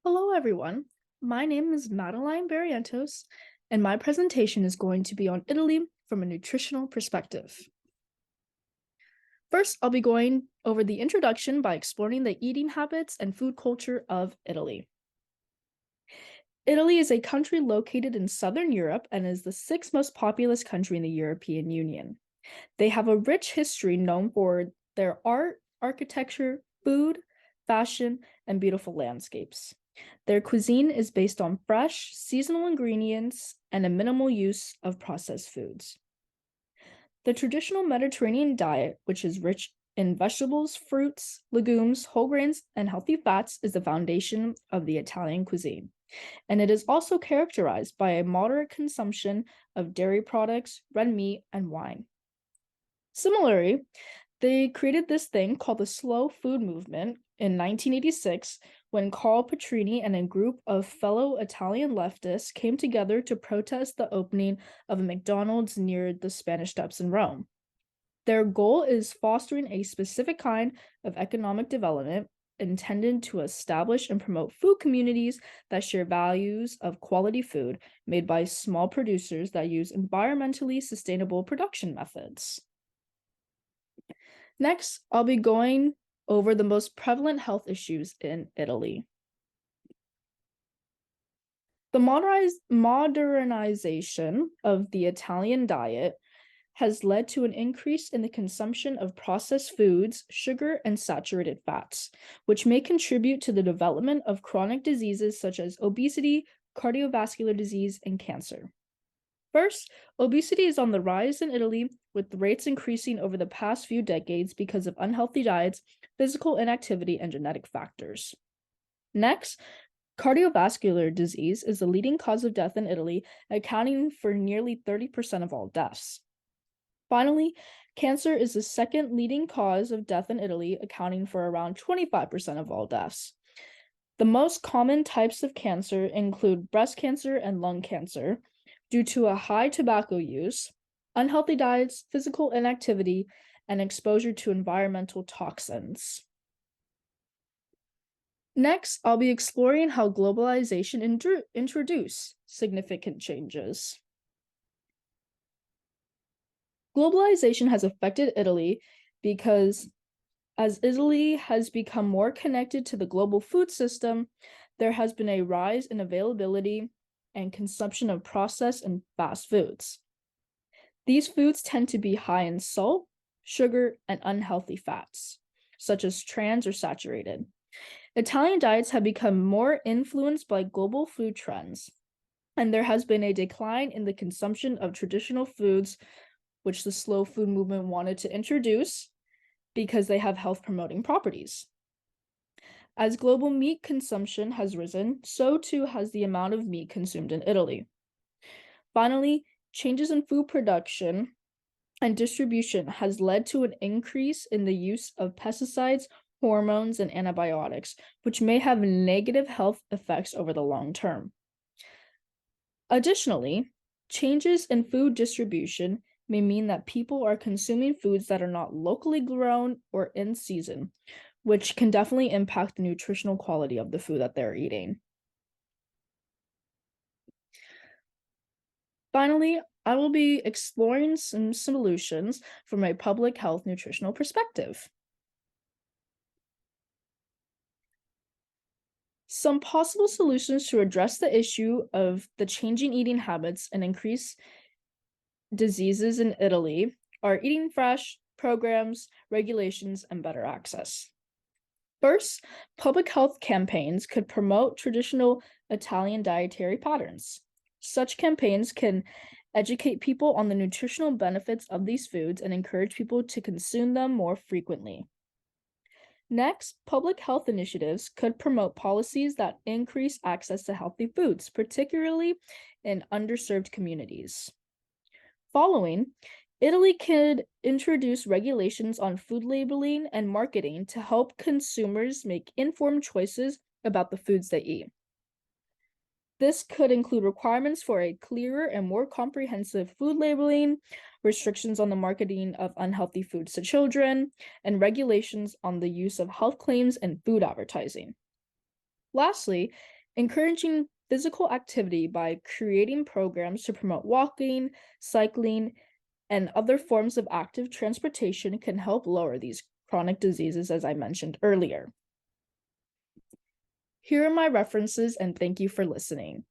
Hello, everyone. My name is Madeline Barrientos, and my presentation is going to be on Italy from a nutritional perspective. First, I'll be going over the introduction by exploring the eating habits and food culture of Italy. Italy is a country located in southern Europe and is the sixth most populous country in the European Union. They have a rich history known for their art, architecture, food, fashion, and beautiful landscapes. Their cuisine is based on fresh, seasonal ingredients and a minimal use of processed foods. The traditional Mediterranean diet, which is rich in vegetables, fruits, legumes, whole grains, and healthy fats, is the foundation of the Italian cuisine. And it is also characterized by a moderate consumption of dairy products, red meat, and wine. Similarly, they created this thing called the slow food movement in 1986 when Carl Petrini and a group of fellow Italian leftists came together to protest the opening of a McDonald's near the Spanish Steps in Rome. Their goal is fostering a specific kind of economic development intended to establish and promote food communities that share values of quality food made by small producers that use environmentally sustainable production methods. Next, I'll be going over the most prevalent health issues in Italy. The modernization of the Italian diet has led to an increase in the consumption of processed foods, sugar, and saturated fats, which may contribute to the development of chronic diseases such as obesity, cardiovascular disease, and cancer. First, obesity is on the rise in Italy, with rates increasing over the past few decades because of unhealthy diets, physical inactivity, and genetic factors. Next, cardiovascular disease is the leading cause of death in Italy, accounting for nearly 30% of all deaths. Finally, cancer is the second leading cause of death in Italy, accounting for around 25% of all deaths. The most common types of cancer include breast cancer and lung cancer, due to a high tobacco use, unhealthy diets, physical inactivity, and exposure to environmental toxins. Next, I'll be exploring how globalization introduced significant changes. Globalization has affected Italy because as Italy has become more connected to the global food system, there has been a rise in availability and consumption of processed and fast foods. These foods tend to be high in salt, sugar, and unhealthy fats, such as trans or saturated. Italian diets have become more influenced by global food trends, and there has been a decline in the consumption of traditional foods, which the slow food movement wanted to introduce because they have health promoting properties. As global meat consumption has risen, so too has the amount of meat consumed in Italy. Finally, changes in food production and distribution has led to an increase in the use of pesticides, hormones, and antibiotics, which may have negative health effects over the long term. Additionally, changes in food distribution may mean that people are consuming foods that are not locally grown or in season, which can definitely impact the nutritional quality of the food that they're eating. Finally, I will be exploring some solutions from a public health nutritional perspective. Some possible solutions to address the issue of the changing eating habits and increase diseases in Italy are eating fresh, programs, regulations, and better access. First, public health campaigns could promote traditional Italian dietary patterns. Such campaigns can educate people on the nutritional benefits of these foods and encourage people to consume them more frequently. Next, public health initiatives could promote policies that increase access to healthy foods, particularly in underserved communities. Following, Italy could introduce regulations on food labeling and marketing to help consumers make informed choices about the foods they eat. This could include requirements for a clearer and more comprehensive food labeling, restrictions on the marketing of unhealthy foods to children, and regulations on the use of health claims and food advertising. Lastly, encouraging physical activity by creating programs to promote walking, cycling, and other forms of active transportation can help lower these chronic diseases, as I mentioned earlier. Here are my references, and thank you for listening.